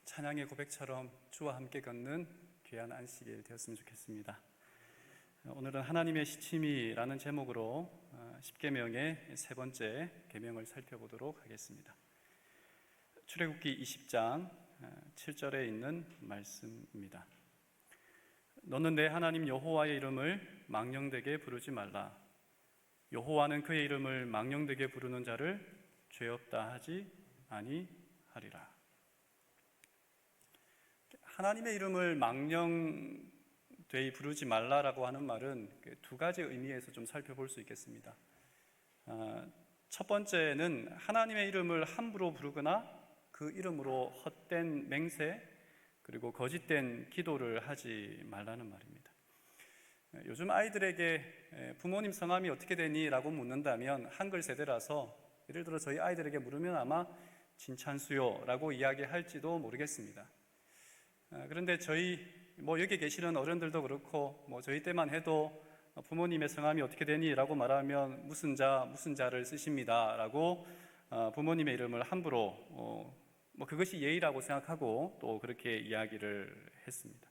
찬양의 고백처럼 주와 함께 걷는 귀한 안식일 되었으면 좋겠습니다. 오늘은 하나님의 시침이라는 제목으로 십계명의 세 번째 계명을 살펴보도록 하겠습니다. 출애굽기 20장 7절에 있는 말씀입니다. 너는 내 하나님 여호와의 이름을 망령되게 부르지 말라. 여호와는 그의 이름을 망령되게 부르는 자를 죄 없다 하지 아니하리라. 하나님의 이름을 망령되이 부르지 말라라고 하는 말은 두 가지 의미에서 좀 살펴볼 수 있겠습니다. 첫 번째는 하나님의 이름을 함부로 부르거나 그 이름으로 헛된 맹세 그리고 거짓된 기도를 하지 말라는 말입니다. 요즘 아이들에게 부모님 성함이 어떻게 되니? 라고 묻는다면 한글 세대라서 예를 들어 저희 아이들에게 물으면 아마 진찬수요 라고 이야기할지도 모르겠습니다. 그런데 저희 여기 계시는 어른들도 그렇고 저희 때만 해도 부모님의 성함이 어떻게 되니? 라고 말하면 무슨 자를 쓰십니다 라고 부모님의 이름을 함부로 그것이 예의라고 생각하고 또 그렇게 이야기를 했습니다.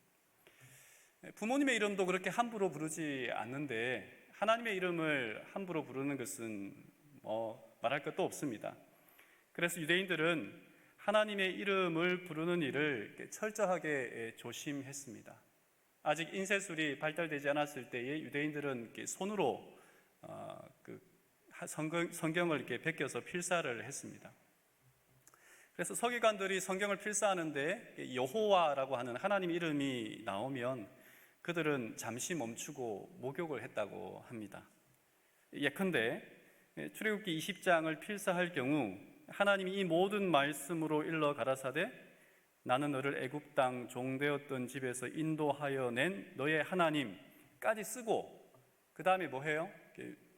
부모님의 이름도 그렇게 함부로 부르지 않는데 하나님의 이름을 함부로 부르는 것은 말할 것도 없습니다. 그래서 유대인들은 하나님의 이름을 부르는 일을 철저하게 조심했습니다. 아직 인쇄술이 발달되지 않았을 때에 유대인들은 손으로 성경을 이렇게 베껴서 필사를 했습니다. 그래서 서기관들이 성경을 필사하는데 여호와라고 하는 하나님 이름이 나오면 그들은 잠시 멈추고 목욕을 했다고 합니다. 예컨대 출애굽기 20장을 필사할 경우 하나님이 이 모든 말씀으로 일러 가라사대 나는 너를 애굽 땅 종되었던 집에서 인도하여 낸 너의 하나님까지 쓰고 그 다음에 뭐해요?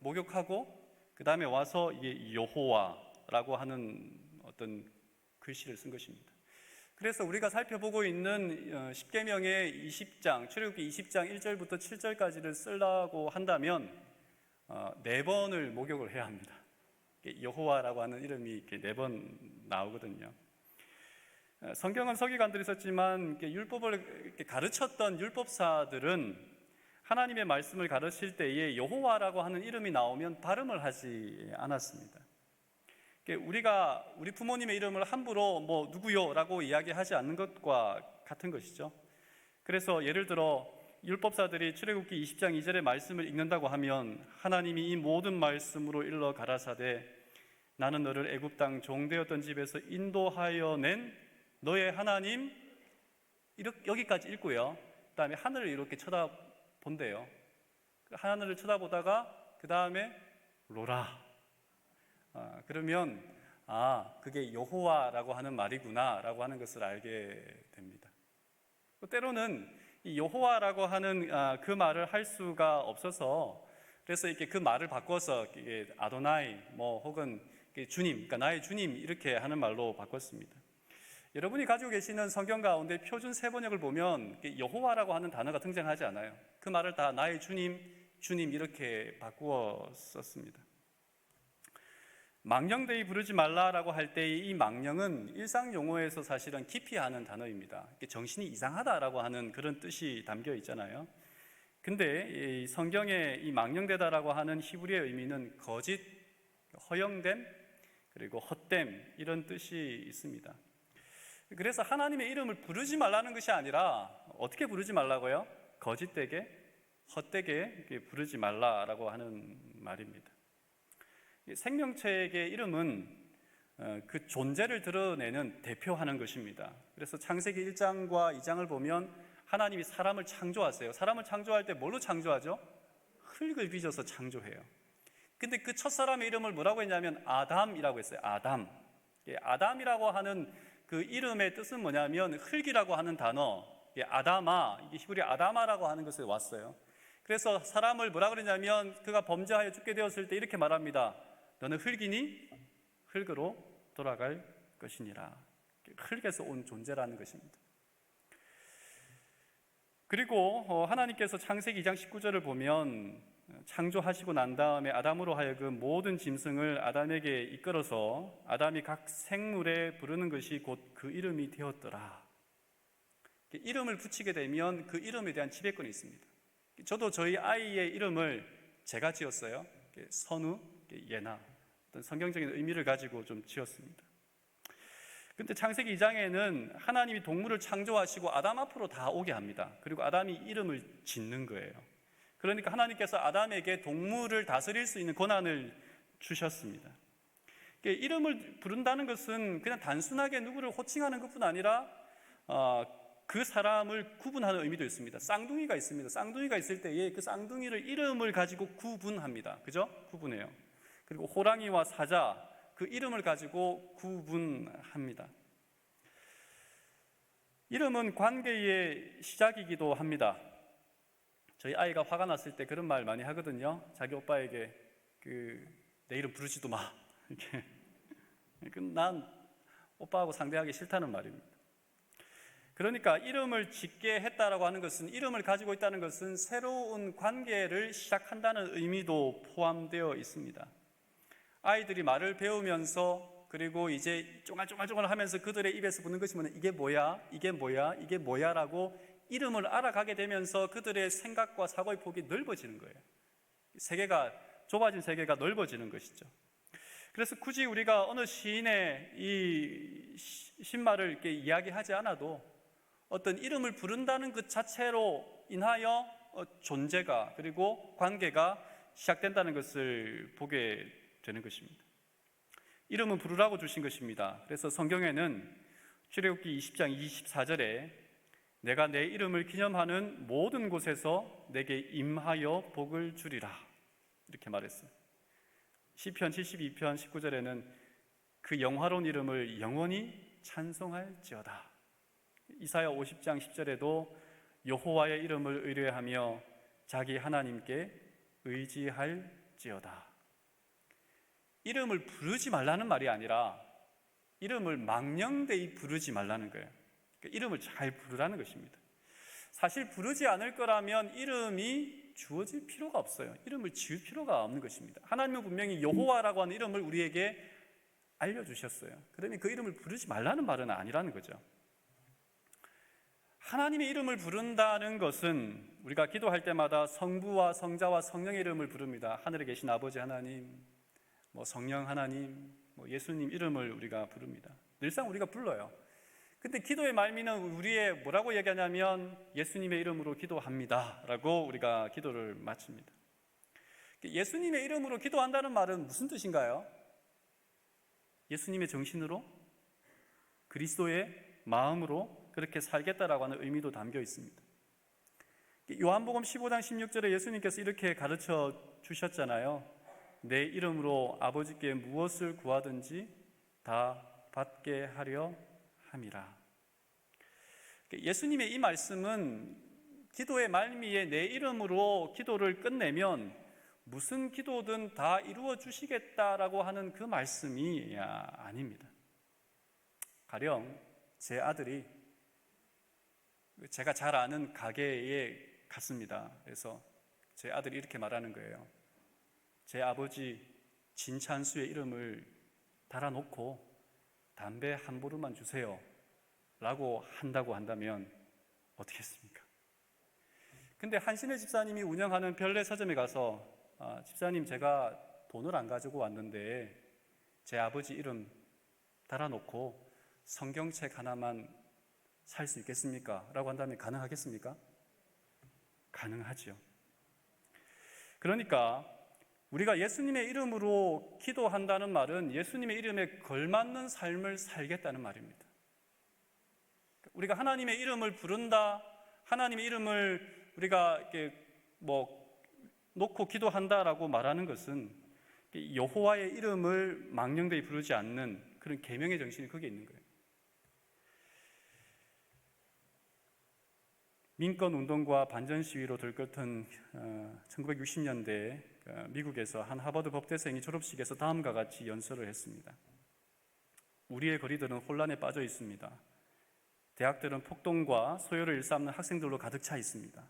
목욕하고 그 다음에 와서 이게 여호와라고 하는 어떤 글씨를 쓴 것입니다. 그래서 우리가 살펴보고 있는 십계명의 20장 출애굽기 20장 1절부터 7절까지를 쓰려고 한다면 4번을 목욕을 해야 합니다. 여호와라고 하는 이름이 이렇게 4번 나오거든요. 성경은 서기관들이 썼지만 율법을 이렇게 가르쳤던 율법사들은 하나님의 말씀을 가르칠 때에 여호와라고 하는 이름이 나오면 발음을 하지 않았습니다. 우리가 우리 부모님의 이름을 함부로 누구요라고 이야기하지 않는 것과 같은 것이죠. 그래서 예를 들어 율법사들이 출애굽기 20장 2절의 말씀을 읽는다고 하면 하나님이 이 모든 말씀으로 일러 가라사대 나는 너를 애굽 땅 종되었던 집에서 인도하여 낸 너의 하나님 여기까지 읽고요. 그 다음에 하늘을 이렇게 쳐다본대요. 하늘을 쳐다보다가 그 다음에 로라 그러면 그게 여호와라고 하는 말이구나 라고 하는 것을 알게 됩니다. 때로는 이 여호와라고 하는 그 말을 할 수가 없어서 그래서 이렇게 그 말을 바꿔서 아도나이 혹은 주님, 그러니까 나의 주님 이렇게 하는 말로 바꿨습니다. 여러분이 가지고 계시는 성경 가운데 표준 세번역을 보면 여호와라고 하는 단어가 등장하지 않아요. 그 말을 다 나의 주님 이렇게 바꾸어 썼습니다. 망령되이 부르지 말라라고 할 때 이 망령은 일상 용어에서 사실은 기피하는 단어입니다. 정신이 이상하다라고 하는 그런 뜻이 담겨 있잖아요. 근데 이 성경에 이 망령되다라고 하는 히브리의 의미는 거짓, 허영됨, 그리고 헛됨 이런 뜻이 있습니다. 그래서 하나님의 이름을 부르지 말라는 것이 아니라 어떻게 부르지 말라고요? 거짓되게, 헛되게 부르지 말라라고 하는 말입니다. 생명체의 이름은 그 존재를 드러내는 대표하는 것입니다. 그래서 창세기 1장과 2장을 보면 하나님이 사람을 창조하세요. 사람을 창조할 때 뭘로 창조하죠? 흙을 빚어서 창조해요. 근데 그 첫사람의 이름을 뭐라고 했냐면 아담이라고 했어요. 아담이라고 하는 그 이름의 뜻은 뭐냐면 흙이라고 하는 단어 아다마, 이게 히브리 아다마라고 하는 것에 왔어요. 그래서 사람을 뭐라 그러냐면 그가 범죄하여 죽게 되었을 때 이렇게 말합니다. 너는 흙이니 흙으로 돌아갈 것이니라. 흙에서 온 존재라는 것입니다. 그리고 하나님께서 창세기 2장 19절을 보면 창조하시고 난 다음에 아담으로 하여금 모든 짐승을 아담에게 이끌어서 아담이 각 생물에 부르는 것이 곧 그 이름이 되었더라 이름을 붙이게 되면 그 이름에 대한 지배권이 있습니다. 저도 저희 아이의 이름을 제가 지었어요. 선우, 예나, 어떤 성경적인 의미를 가지고 좀 지었습니다. 근데 창세기 2장에는 하나님이 동물을 창조하시고 아담 앞으로 다 오게 합니다. 그리고 아담이 이름을 짓는 거예요. 그러니까 하나님께서 아담에게 동물을 다스릴 수 있는 권한을 주셨습니다. 이름을 부른다는 것은 그냥 단순하게 누구를 호칭하는 것뿐 아니라 그 사람을 구분하는 의미도 있습니다. 쌍둥이가 있습니다. 쌍둥이가 있을 때에 그 쌍둥이를 이름을 가지고 구분합니다. 그죠? 구분해요. 그리고 호랑이와 사자, 그 이름을 가지고 구분합니다. 이름은 관계의 시작이기도 합니다. 저희 아이가 화가 났을 때 그런 말 많이 하거든요. 자기 오빠에게 내 이름 부르지도 마. 이렇게. 난 오빠하고 상대하기 싫다는 말입니다. 그러니까 이름을 짓게 했다라고 하는 것은, 이름을 가지고 있다는 것은 새로운 관계를 시작한다는 의미도 포함되어 있습니다. 아이들이 말을 배우면서 그리고 이제 쫑알쫑알 하면서 그들의 입에서 붙는 것이 뭐냐, 이게 뭐야, 이게 뭐야, 이게 뭐야 라고 이름을 알아가게 되면서 그들의 생각과 사고의 폭이 넓어지는 거예요. 좁아진 세계가 넓어지는 것이죠. 그래서 굳이 우리가 어느 시인의 이 신말을 이렇게 이야기하지 않아도 어떤 이름을 부른다는 것 자체로 인하여 존재가, 그리고 관계가 시작된다는 것을 보게 되는 것입니다. 이름은 부르라고 주신 것입니다. 그래서 성경에는 출애굽기 20장 24절에 내가 내 이름을 기념하는 모든 곳에서 내게 임하여 복을 주리라, 이렇게 말했어요. 시편 72편 19절에는 그 영화로운 이름을 영원히 찬송할지어다. 이사야 50장 10절에도 여호와의 이름을 의뢰하며 자기 하나님께 의지할지어다. 이름을 부르지 말라는 말이 아니라 이름을 망령되이 부르지 말라는 거예요. 그러니까 이름을 잘 부르라는 것입니다. 사실 부르지 않을 거라면 이름이 주어질 필요가 없어요. 이름을 지을 필요가 없는 것입니다. 하나님은 분명히 여호와라고 하는 이름을 우리에게 알려주셨어요. 그러니 그 이름을 부르지 말라는 말은 아니라는 거죠. 하나님의 이름을 부른다는 것은 우리가 기도할 때마다 성부와 성자와 성령의 이름을 부릅니다. 하늘에 계신 아버지 하나님, 성령 하나님, 예수님 이름을 우리가 부릅니다. 늘상 우리가 불러요. 근데 기도의 말미는 우리의 뭐라고 얘기하냐면 예수님의 이름으로 기도합니다 라고 우리가 기도를 마칩니다. 예수님의 이름으로 기도한다는 말은 무슨 뜻인가요? 예수님의 정신으로, 그리스도의 마음으로 그렇게 살겠다라고 하는 의미도 담겨 있습니다. 요한복음 15장 16절에 예수님께서 이렇게 가르쳐 주셨잖아요. 내 이름으로 아버지께 무엇을 구하든지 다 받게 하려 함이라. 예수님의 이 말씀은 기도의 말미에 내 이름으로 기도를 끝내면 무슨 기도든 다 이루어 주시겠다라고 하는 그 말씀이 아닙니다. 가령 제 아들이 제가 잘 아는 가게에 갔습니다. 그래서 제 아들이 이렇게 말하는 거예요. 제 아버지 진찬수의 이름을 달아놓고 담배 한 보루만 주세요 라고 한다고 한다면 어떻게 했습니까? 근데 한신혜 집사님이 운영하는 별내 서점에 가서 집사님, 제가 돈을 안 가지고 왔는데 제 아버지 이름 달아놓고 성경책 하나만 살 수 있겠습니까? 라고 한다면 가능하겠습니까? 가능하죠. 그러니까 우리가 예수님의 이름으로 기도한다는 말은 예수님의 이름에 걸맞는 삶을 살겠다는 말입니다. 우리가 하나님의 이름을 부른다, 하나님의 이름을 우리가 이렇게 놓고 기도한다라고 말하는 것은 여호와의 이름을 망령되이 부르지 않는 그런 계명의 정신이 거기에 있는 거예요. 민권 운동과 반전 시위로 들끓던 1960년대 미국에서 한 하버드 법대생이 졸업식에서 다음과 같이 연설을 했습니다. 우리의 거리들은 혼란에 빠져 있습니다. 대학들은 폭동과 소요를 일삼는 학생들로 가득 차 있습니다.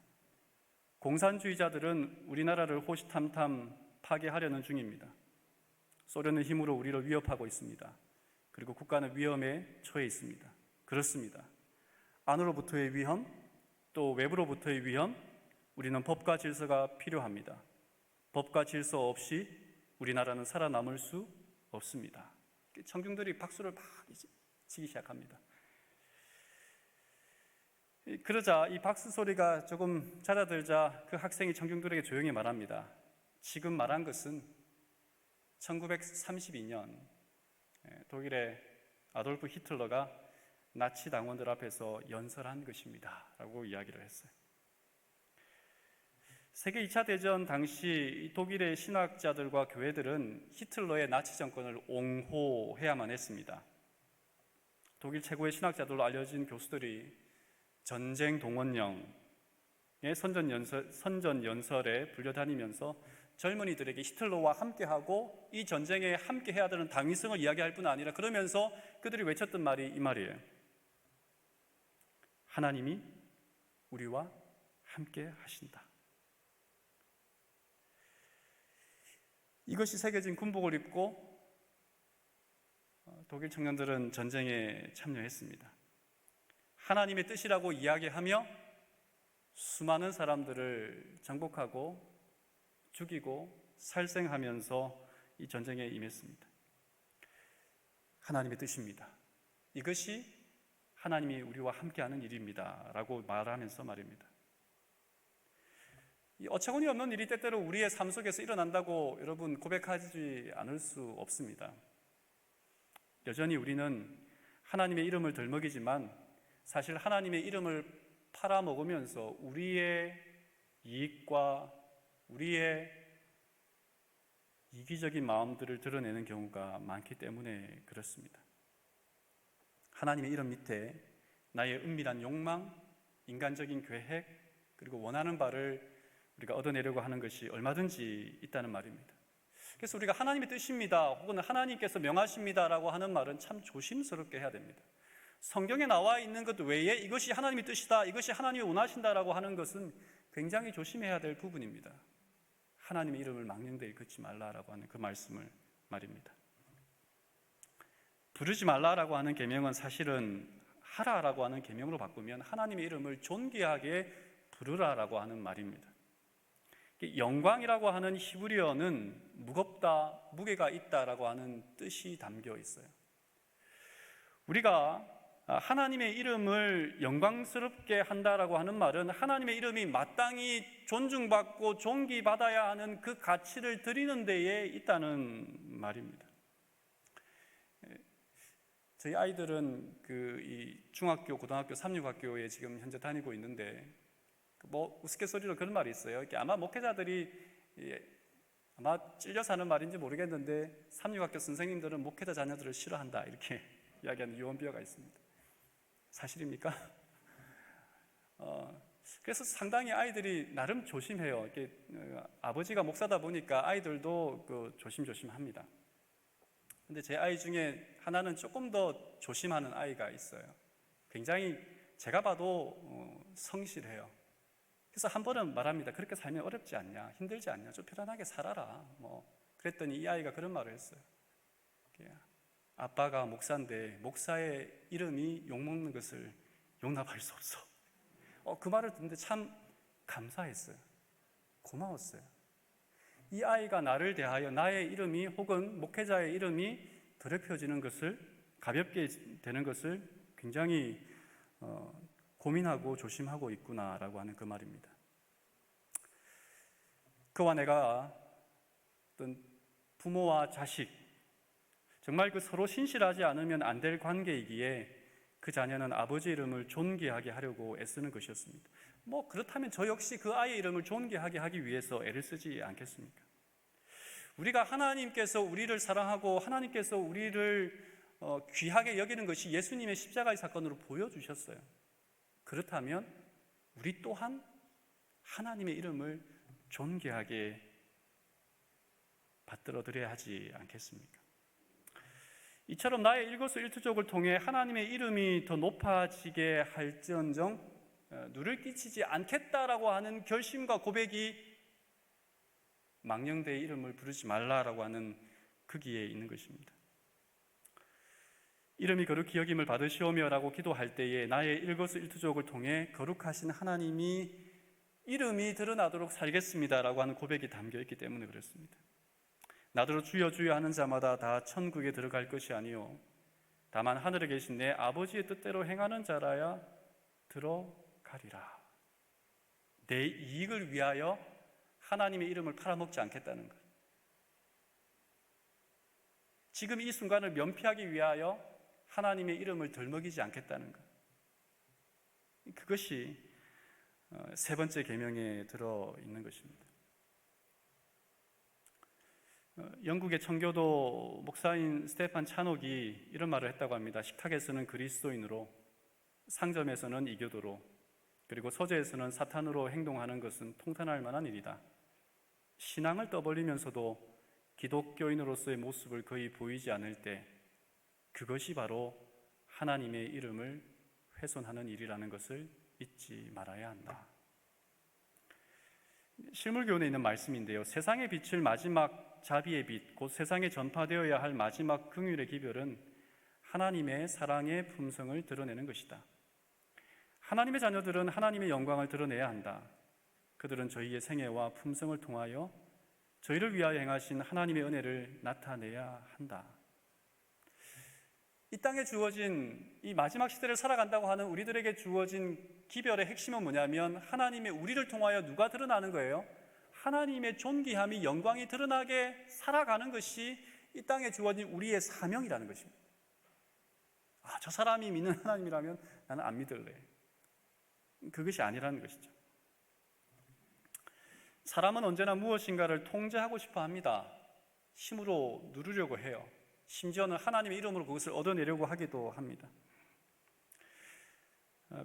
공산주의자들은 우리나라를 호시탐탐 파괴하려는 중입니다. 소련의 힘으로 우리를 위협하고 있습니다. 그리고 국가는 위험에 처해 있습니다. 그렇습니다. 안으로부터의 위험, 또 외부로부터의 위험, 우리는 법과 질서가 필요합니다. 법과 질서 없이 우리나라는 살아남을 수 없습니다. 청중들이 박수를 막 치기 시작합니다. 그러자 이 박수 소리가 조금 잦아들자 그 학생이 청중들에게 조용히 말합니다. 지금 말한 것은 1932년 독일의 아돌프 히틀러가 나치 당원들 앞에서 연설한 것입니다 라고 이야기를 했어요. 세계 2차 대전 당시 독일의 신학자들과 교회들은 히틀러의 나치 정권을 옹호해야만 했습니다. 독일 최고의 신학자들로 알려진 교수들이 전쟁 동원령의 선전 연설에 불려다니면서 젊은이들에게 히틀러와 함께하고 이 전쟁에 함께해야 되는 당위성을 이야기할 뿐 아니라 그러면서 그들이 외쳤던 말이 이 말이에요. 하나님이 우리와 함께 하신다. 이것이 새겨진 군복을 입고 독일 청년들은 전쟁에 참여했습니다. 하나님의 뜻이라고 이야기하며 수많은 사람들을 정복하고 죽이고 살생하면서 이 전쟁에 임했습니다. 하나님의 뜻입니다. 이것이 하나님이 우리와 함께하는 일입니다 라고 말하면서 말입니다. 이 어처구니 없는 일이 때때로 우리의 삶 속에서 일어난다고 여러분 고백하지 않을 수 없습니다. 여전히 우리는 하나님의 이름을 덜먹이지만 사실 하나님의 이름을 팔아먹으면서 우리의 이익과 우리의 이기적인 마음들을 드러내는 경우가 많기 때문에 그렇습니다. 하나님의 이름 밑에 나의 은밀한 욕망, 인간적인 계획, 그리고 원하는 바를 우리가 얻어내려고 하는 것이 얼마든지 있다는 말입니다. 그래서 우리가 하나님의 뜻입니다 혹은 하나님께서 명하십니다라고 하는 말은 참 조심스럽게 해야 됩니다. 성경에 나와 있는 것 외에 이것이 하나님의 뜻이다, 이것이 하나님이 원하신다라고 하는 것은 굉장히 조심해야 될 부분입니다. 하나님의 이름을 망령되이 긋지 말라라고 하는 그 말씀을 말입니다. 부르지 말라라고 하는 계명은 사실은 하라라고 하는 계명으로 바꾸면 하나님의 이름을 존귀하게 부르라라고 하는 말입니다. 영광이라고 하는 히브리어는 무겁다, 무게가 있다라고 하는 뜻이 담겨 있어요. 우리가 하나님의 이름을 영광스럽게 한다라고 하는 말은 하나님의 이름이 마땅히 존중받고 존귀받아야 하는 그 가치를 드리는 데에 있다는 말입니다. 저희 아이들은 이 중학교, 고등학교, 삼육학교에 지금 현재 다니고 있는데 우스갯소리로 그런 말이 있어요. 아마 목회자들이 아마 찔려서 하는 말인지 모르겠는데 삼육학교 선생님들은 목회자 자녀들을 싫어한다 이렇게 이야기하는 유언비어가 있습니다. 사실입니까? 그래서 상당히 아이들이 나름 조심해요. 아버지가 목사다 보니까 아이들도 조심조심합니다. 근데 제 아이 중에 하나는 조금 더 조심하는 아이가 있어요. 굉장히 제가 봐도 성실해요. 그래서 한 번은 말합니다. 그렇게 살면 어렵지 않냐, 힘들지 않냐, 좀 편안하게 살아라. 그랬더니 이 아이가 그런 말을 했어요. 아빠가 목사인데 목사의 이름이 욕먹는 것을 용납할 수 없어. 그 말을 듣는데 참 감사했어요. 고마웠어요. 이 아이가 나를 대하여 나의 이름이 혹은 목회자의 이름이 더럽혀지는 것을, 가볍게 되는 것을 굉장히 고민하고 조심하고 있구나라고 하는 그 말입니다. 그와 내가 어떤 부모와 자식, 정말 서로 신실하지 않으면 안 될 관계이기에 그 자녀는 아버지 이름을 존귀하게 하려고 애쓰는 것이었습니다. 그렇다면 저 역시 그 아이의 이름을 존귀하게 하기 위해서 애를 쓰지 않겠습니까? 우리가 하나님께서 우리를 사랑하고 하나님께서 우리를 귀하게 여기는 것이 예수님의 십자가의 사건으로 보여주셨어요. 그렇다면 우리 또한 하나님의 이름을 존귀하게 받들어 드려야 하지 않겠습니까? 이처럼 나의 일거수일투족을 통해 하나님의 이름이 더 높아지게 할지언정 누를 끼치지 않겠다라고 하는 결심과 고백이 망령되이 이름을 부르지 말라라고 하는 거기에 있는 것입니다. 이름이 거룩히 여김을 받으시오며라고 기도할 때에 나의 일거수일투족을 통해 거룩하신 하나님이 이름이 드러나도록 살겠습니다라고 하는 고백이 담겨 있기 때문에 그렇습니다. 나더러 주여 주여 하는 자마다 다 천국에 들어갈 것이 아니요 다만 하늘에 계신 내 아버지의 뜻대로 행하는 자라야 들어가리라. 내 이익을 위하여 하나님의 이름을 팔아먹지 않겠다는 것. 지금 이 순간을 면피하기 위하여 하나님의 이름을 덜먹이지 않겠다는 것. 그것이 세 번째 계명에 들어있는 것입니다. 영국의 청교도 목사인 스테판 차녹이 이런 말을 했다고 합니다. 식탁에서는 그리스도인으로, 상점에서는 이교도로, 그리고 서재에서는 사탄으로 행동하는 것은 통탄할 만한 일이다. 신앙을 떠벌리면서도 기독교인으로서의 모습을 거의 보이지 않을 때 그것이 바로 하나님의 이름을 훼손하는 일이라는 것을 잊지 말아야 한다. 실물교훈에 있는 말씀인데요, 세상에 비칠 마지막 자비의 빛, 곧 세상에 전파되어야 할 마지막 긍휼의 기별은 하나님의 사랑의 품성을 드러내는 것이다. 하나님의 자녀들은 하나님의 영광을 드러내야 한다. 그들은 저희의 생애와 품성을 통하여 저희를 위하여 행하신 하나님의 은혜를 나타내야 한다. 이 땅에 주어진 이 마지막 시대를 살아간다고 하는 우리들에게 주어진 기별의 핵심은 뭐냐면 하나님의 우리를 통하여 누가 드러나는 거예요? 하나님의 존귀함이 영광이 드러나게 살아가는 것이 이 땅에 주어진 우리의 사명이라는 것입니다. 저 사람이 믿는 하나님이라면 나는 안 믿을래. 그것이 아니라는 것이죠. 사람은 언제나 무엇인가를 통제하고 싶어 합니다. 힘으로 누르려고 해요. 심지어는 하나님의 이름으로 그것을 얻어내려고 하기도 합니다.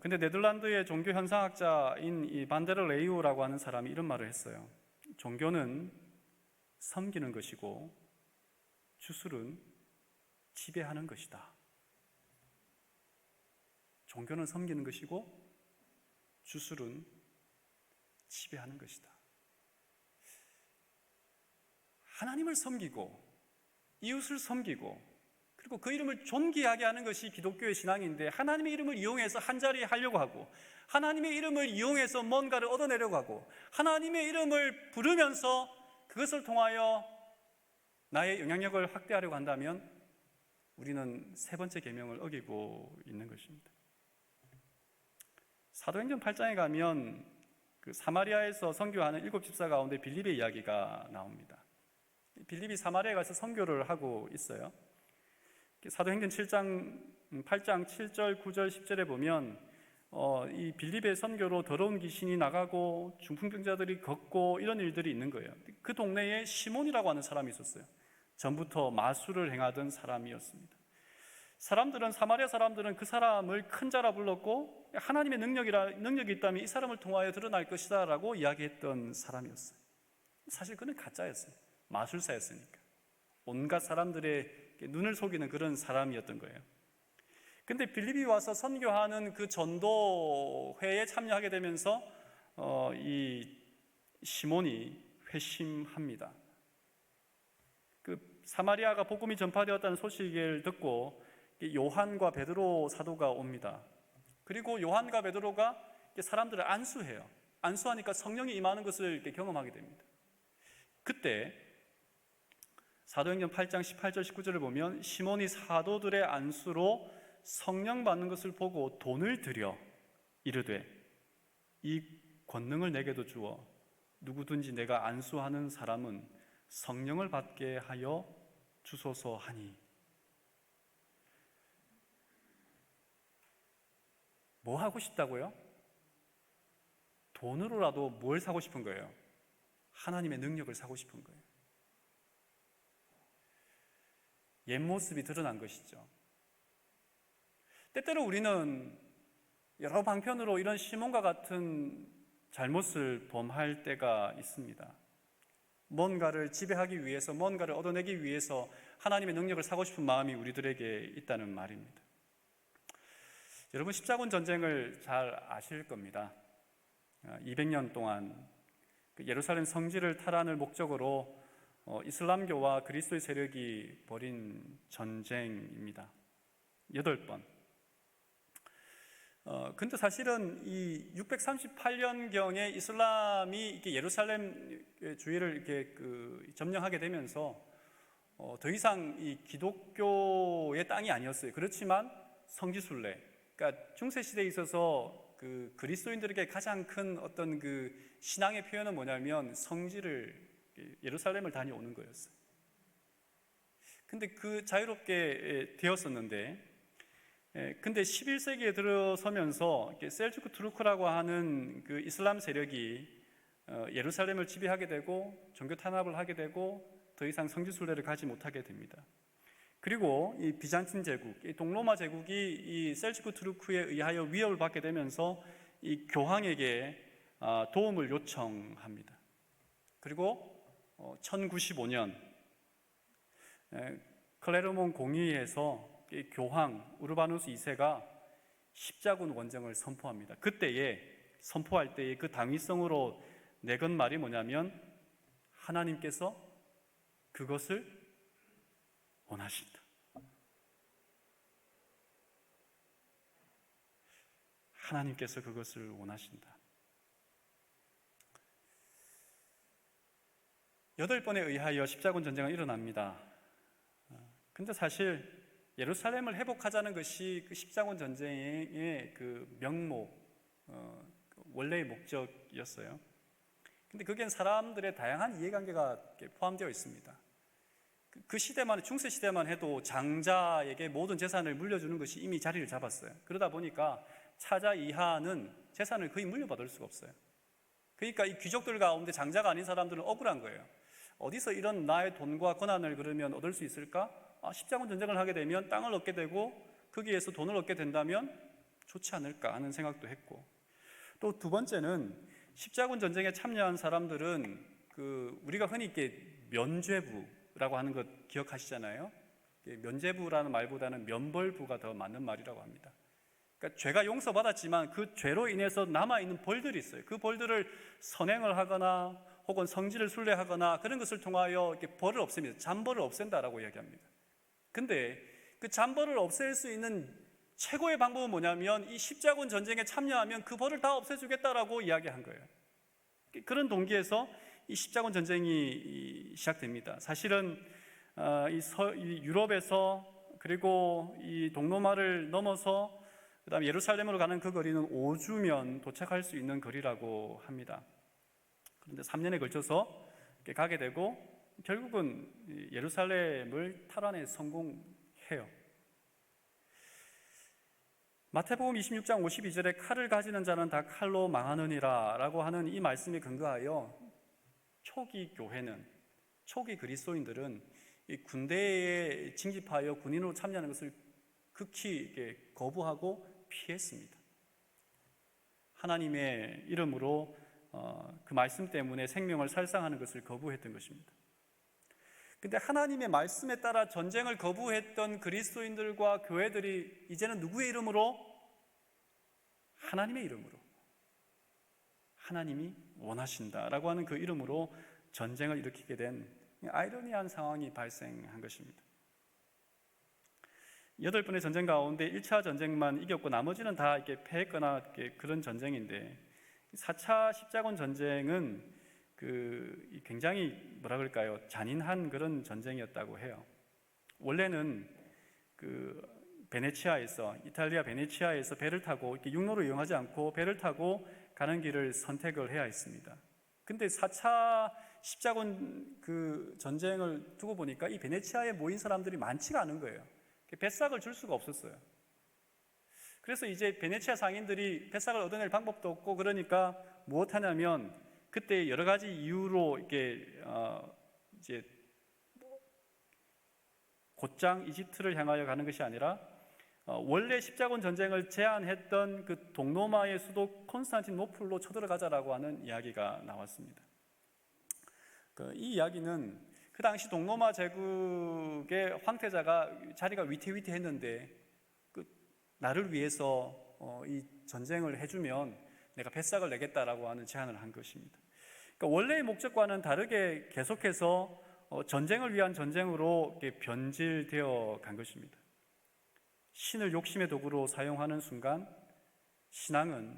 근데 네덜란드의 종교 현상학자인 이 반데르 레이우라고 하는 사람이 이런 말을 했어요. 종교는 섬기는 것이고 주술은 지배하는 것이다. 종교는 섬기는 것이고 주술은 지배하는 것이다. 하나님을 섬기고 이웃을 섬기고 그리고 그 이름을 존귀하게 하는 것이 기독교의 신앙인데, 하나님의 이름을 이용해서 한자리 하려고 하고 하나님의 이름을 이용해서 뭔가를 얻어내려고 하고 하나님의 이름을 부르면서 그것을 통하여 나의 영향력을 확대하려고 한다면 우리는 세 번째 계명을 어기고 있는 것입니다. 사도행전 8장에 가면 그 사마리아에서 선교하는 7 집사 가운데 빌립의 이야기가 나옵니다. 빌립이 사마리아에 가서 선교를 하고 있어요. 사도행전 8장 7절, 9절, 10절에 보면 이 빌립의 선교로 더러운 귀신이 나가고 중풍병자들이 걷고 이런 일들이 있는 거예요. 그 동네에 시몬이라고 하는 사람이 있었어요. 전부터 마술을 행하던 사람이었습니다. 사마리아 사람들은 그 사람을 큰 자라 불렀고 하나님의 능력이 있다면 이 사람을 통하여 드러날 것이다 라고 이야기했던 사람이었어요. 사실 그는 가짜였어요. 마술사였으니까. 온갖 사람들의 눈을 속이는 그런 사람이었던 거예요. 근데 빌립이 와서 선교하는 그 전도회에 참여하게 되면서 이 시몬이 회심합니다. 그 사마리아가 복음이 전파되었다는 소식을 듣고 요한과 베드로 사도가 옵니다. 그리고 요한과 베드로가 사람들을 안수해요. 안수하니까 성령이 임하는 것을 경험하게 됩니다. 그때 사도행전 8장 18절 19절을 보면 시몬이 사도들의 안수로 성령 받는 것을 보고 돈을 들여 이르되 이 권능을 내게도 주어 누구든지 내가 안수하는 사람은 성령을 받게 하여 주소서 하니. 뭐 하고 싶다고요? 돈으로라도 뭘 사고 싶은 거예요? 하나님의 능력을 사고 싶은 거예요. 옛 모습이 드러난 것이죠. 때때로 우리는 여러 방편으로 이런 시몬과 같은 잘못을 범할 때가 있습니다. 뭔가를 지배하기 위해서, 뭔가를 얻어내기 위해서 하나님의 능력을 사고 싶은 마음이 우리들에게 있다는 말입니다. 여러분, 십자군 전쟁을 잘 아실 겁니다. 200년 동안 예루살렘 성지를 탈환을 목적으로 이슬람교와 그리스도의 세력이 벌인 전쟁입니다. 8번. 근데 사실은 이 638년경에 이슬람이 이렇게 예루살렘 주위를 이렇게 점령하게 되면서 더 이상 이 기독교의 땅이 아니었어요. 그렇지만 성지순례, 그러니까 중세 시대에 있어서 그리스도인들에게 가장 큰 어떤 신앙의 표현은 뭐냐면 성지를 예루살렘을 다녀오는 거였어요. 근데 자유롭게 되었었는데, 근데 11세기에 들어서면서 셀주크 투르크라고 하는 이슬람 세력이 예루살렘을 지배하게 되고 종교 탄압을 하게 되고 더 이상 성지순례를 가지 못하게 됩니다. 그리고 이 비잔틴 제국, 이 동로마 제국이 이 셀주크 투르크에 의하여 위협을 받게 되면서 이 교황에게 도움을 요청합니다. 그리고 1095년 클레르몬 공의회에서 교황 우르바누스 2세가 십자군 원정을 선포합니다. 선포할 때에 그 당위성으로 내건 말이 뭐냐면 하나님께서 그것을 원하신다. 하나님께서 그것을 원하신다. 8번에 의하여 십자군 전쟁은 일어납니다. 근데 사실 예루살렘을 회복하자는 것이 십자군 전쟁의 명목, 원래의 목적이었어요. 근데 거기엔 사람들의 다양한 이해관계가 포함되어 있습니다. 그 시대만, 중세 시대만 해도 장자에게 모든 재산을 물려주는 것이 이미 자리를 잡았어요. 그러다 보니까 차자 이하는 재산을 거의 물려받을 수가 없어요. 그러니까 이 귀족들 가운데 장자가 아닌 사람들은 억울한 거예요. 어디서 이런 나의 돈과 권한을 그러면 얻을 수 있을까? 십자군 전쟁을 하게 되면 땅을 얻게 되고 거기에서 돈을 얻게 된다면 좋지 않을까 하는 생각도 했고, 또 두 번째는 십자군 전쟁에 참여한 사람들은 우리가 흔히 이렇게 면죄부라고 하는 것 기억하시잖아요. 면죄부라는 말보다는 면벌부가 더 맞는 말이라고 합니다. 그러니까 죄가 용서받았지만 그 죄로 인해서 남아있는 벌들이 있어요. 그 벌들을 선행을 하거나 혹은 성지를 순례하거나 그런 것을 통하여 이렇게 벌을 없앱니다. 잔벌을 없앤다라고 이야기합니다. 근데 그 잔벌을 없앨 수 있는 최고의 방법은 뭐냐면 이 십자군 전쟁에 참여하면 그 벌을 다 없애주겠다라고 이야기한 거예요. 그런 동기에서 이 십자군 전쟁이 시작됩니다. 사실은 이 유럽에서 그리고 이 동로마를 넘어서 그다음에 예루살렘으로 가는 그 거리는 5주면 도착할 수 있는 거리라고 합니다. 그런데 3년에 걸쳐서 가게 되고 결국은 예루살렘을 탈환에 성공해요. 마태복음 26장 52절에 칼을 가지는 자는 다 칼로 망하느니라 라고 하는 이 말씀에 근거하여 초기 교회는, 초기 그리스도인들은 이 군대에 징집하여 군인으로 참여하는 것을 극히 거부하고 피했습니다. 하나님의 이름으로 그 말씀 때문에 생명을 살상하는 것을 거부했던 것입니다. 근데 하나님의 말씀에 따라 전쟁을 거부했던 그리스도인들과 교회들이 이제는 누구의 이름으로? 하나님의 이름으로, 하나님이 원하신다라고 하는 그 이름으로 전쟁을 일으키게 된 아이러니한 상황이 발생한 것입니다. 8번의 전쟁 가운데 1차 전쟁만 이겼고 나머지는 다 이렇게 패했거나 그런 전쟁인데, 4차 십자군 전쟁은 굉장히 잔인한 그런 전쟁이었다고 해요. 원래는 이탈리아 베네치아에서 배를 타고 이렇게 육로로 이용하지 않고 배를 타고 가는 길을 선택을 해야 했습니다. 근데 4차 십자군 전쟁을 두고 보니까 이 베네치아에 모인 사람들이 많지가 않은 거예요. 배삭을 줄 수가 없었어요. 그래서 이제 베네치아 상인들이 배삭을 얻어낼 방법도 없고, 그러니까 무엇하냐면 그때 여러 가지 이유로 이제 곧장 이집트를 향하여 가는 것이 아니라 원래 십자군 전쟁을 제안했던 그 동로마의 수도 콘스탄티노플로 쳐들어가자라고 하는 이야기가 나왔습니다. 이 이야기는 그 당시 동로마 제국의 황태자가 자리가 위태위태했는데 나를 위해서 이 전쟁을 해주면 내가 뱃삭을 내겠다라고 하는 제안을 한 것입니다. 그러니까 원래의 목적과는 다르게 계속해서 전쟁을 위한 전쟁으로 변질되어 간 것입니다. 신을 욕심의 도구로 사용하는 순간 신앙은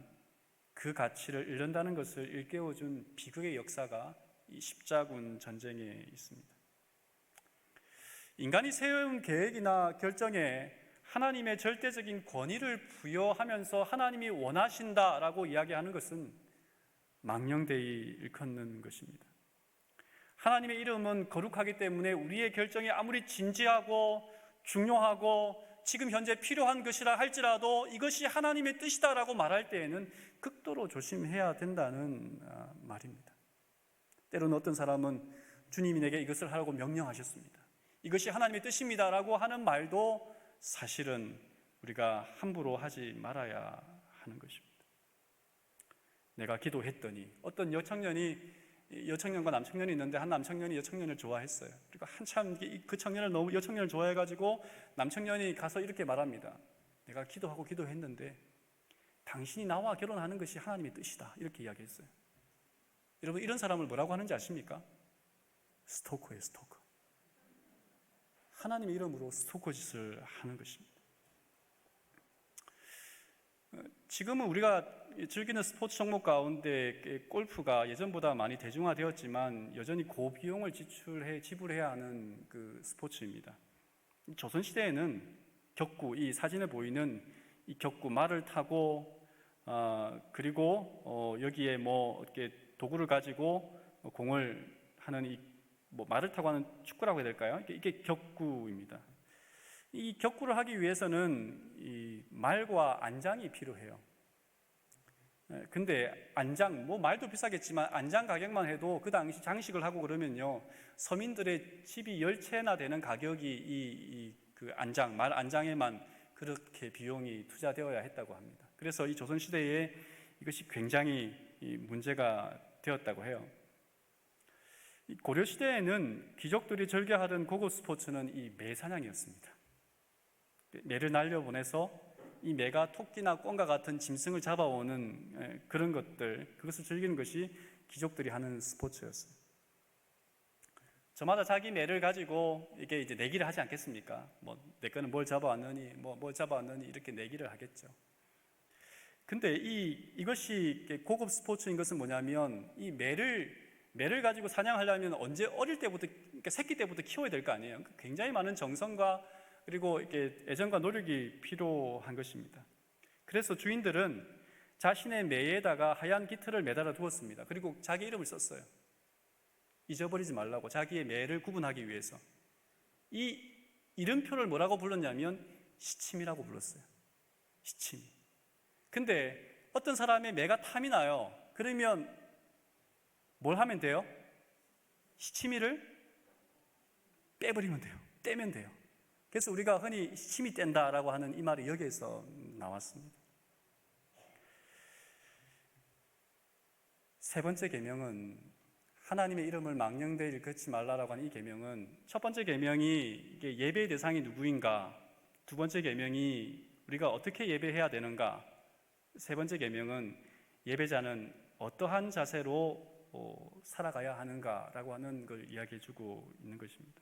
그 가치를 잃는다는 것을 일깨워준 비극의 역사가 이 십자군 전쟁에 있습니다. 인간이 세운 계획이나 결정에 하나님의 절대적인 권위를 부여하면서 하나님이 원하신다라고 이야기하는 것은 망령되이 일컫는 것입니다. 하나님의 이름은 거룩하기 때문에 우리의 결정이 아무리 진지하고 중요하고 지금 현재 필요한 것이라 할지라도 이것이 하나님의 뜻이다라고 말할 때에는 극도로 조심해야 된다는 말입니다. 때로는 어떤 사람은 주님이 내게 이것을 하라고 명령하셨습니다, 이것이 하나님의 뜻입니다라고 하는 말도 사실은 우리가 함부로 하지 말아야 하는 것입니다. 내가 기도했더니 어떤 여청년과 남청년이 있는데 한 남청년이 여청년을 좋아했어요. 그리고 한참 그 청년을 너무 여청년을 좋아해가지고 남청년이 가서 이렇게 말합니다. 내가 기도했는데 당신이 나와 결혼하는 것이 하나님의 뜻이다, 이렇게 이야기했어요. 여러분, 이런 사람을 뭐라고 하는지 아십니까? 스토커예요, 스토커. 하나님의 이름으로 스토커 짓을 하는 것입니다. 지금은 우리가 즐기는 스포츠 종목 가운데 골프가 예전보다 많이 대중화되었지만 여전히 고비용을 지불해야 하는 그 스포츠입니다. 조선시대에는 격구, 이 사진에 보이는 이 격구, 말을 타고 그리고 여기에 뭐 이렇게 도구를 가지고 공을 하는 이 말을 타고 하는 축구라고 해야 될까요? 이게 격구입니다. 이 격구를 하기 위해서는 이 말과 안장이 필요해요. 근데 안장, 말도 비싸겠지만 안장 가격만 해도 그 당시 장식을 하고 그러면요, 서민들의 집이 10채나 되는 가격이 그 안장, 말 안장에만 그렇게 비용이 투자되어야 했다고 합니다. 그래서 이 조선시대에 이것이 굉장히 문제가 되었다고 해요. 고려시대에는 귀족들이 즐겨하던 고급 스포츠는 이 매사냥이었습니다. 매를 날려보내서 이 매가 토끼나 꿩과 같은 짐승을 잡아오는 그런 그것을 즐기는 것이 귀족들이 하는 스포츠였어요. 저마다 자기 매를 가지고 이게 이제 내기를 하지 않겠습니까? 내 거는 뭘 잡아왔느니, 뭘 잡아왔느니 이렇게 내기를 하겠죠. 근데 이것이 고급 스포츠인 것은 뭐냐면 이 매를 가지고 사냥하려면 어릴 때부터, 그러니까 새끼 때부터 키워야 될 거 아니에요. 굉장히 많은 정성과 그리고 이렇게 애정과 노력이 필요한 것입니다. 그래서 주인들은 자신의 매에다가 하얀 깃털을 매달아 두었습니다. 그리고 자기 이름을 썼어요. 잊어버리지 말라고, 자기의 매를 구분하기 위해서. 이 이름표를 뭐라고 불렀냐면 시침이라고 불렀어요. 시침. 근데 어떤 사람의 매가 탐이 나요. 그러면 뭘 하면 돼요? 시치미를 빼버리면 돼요. 떼면 돼요. 그래서 우리가 흔히 시침이 뗀다라고 하는 이 말이 여기에서 나왔습니다. 세 번째 계명은 하나님의 이름을 망령되이 일컫지 말라라고 하는 이 계명은, 첫 번째 계명이 이게 예배의 대상이 누구인가, 두 번째 계명이 우리가 어떻게 예배해야 되는가, 세 번째 계명은 예배자는 어떠한 자세로 살아가야 하는가라고 하는 걸 이야기해주고 있는 것입니다.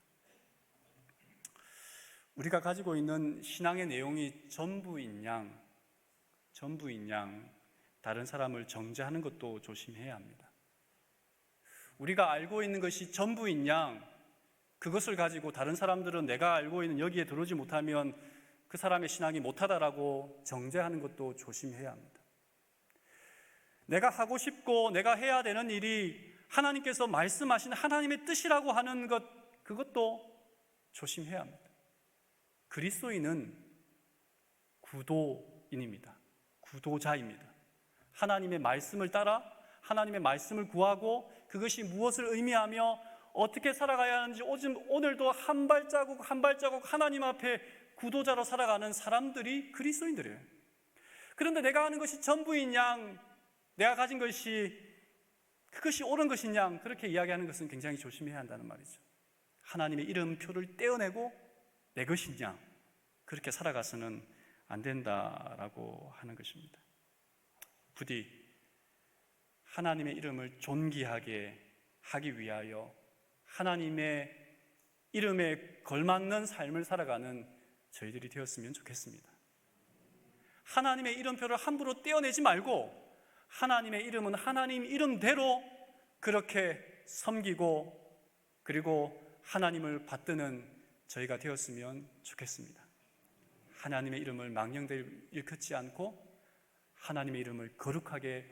우리가 가지고 있는 신앙의 내용이 전부인 양 다른 사람을 정죄하는 것도 조심해야 합니다. 우리가 알고 있는 것이 전부인 양, 그것을 가지고 다른 사람들은 내가 알고 있는 여기에 들어오지 못하면 그 사람의 신앙이 못하다라고 정죄하는 것도 조심해야 합니다. 내가 하고 싶고 내가 해야 되는 일이 하나님께서 말씀하신 하나님의 뜻이라고 하는 것, 그것도 조심해야 합니다. 그리스도인은 구도인입니다. 구도자입니다. 하나님의 말씀을 따라 하나님의 말씀을 구하고 그것이 무엇을 의미하며 어떻게 살아가야 하는지 오늘도 한 발자국 한 발자국 하나님 앞에 구도자로 살아가는 사람들이 그리스도인들이에요. 그런데 내가 하는 것이 전부인 양, 내가 가진 것이 그것이 옳은 것인 양, 그렇게 이야기하는 것은 굉장히 조심해야 한다는 말이죠. 하나님의 이름표를 떼어내고 내 것인 양, 그렇게 살아가서는 안 된다라고 하는 것입니다. 부디 하나님의 이름을 존귀하게 하기 위하여 하나님의 이름에 걸맞는 삶을 살아가는 저희들이 되었으면 좋겠습니다. 하나님의 이름표를 함부로 떼어내지 말고 하나님의 이름은 하나님 이름대로 그렇게 섬기고 그리고 하나님을 받드는 저희가 되었으면 좋겠습니다. 하나님의 이름을 망령되이 일컫지 않고 하나님의 이름을 거룩하게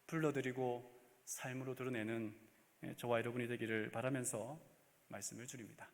불러드리고 삶으로 드러내는 저와 여러분이 되기를 바라면서 말씀을 드립니다.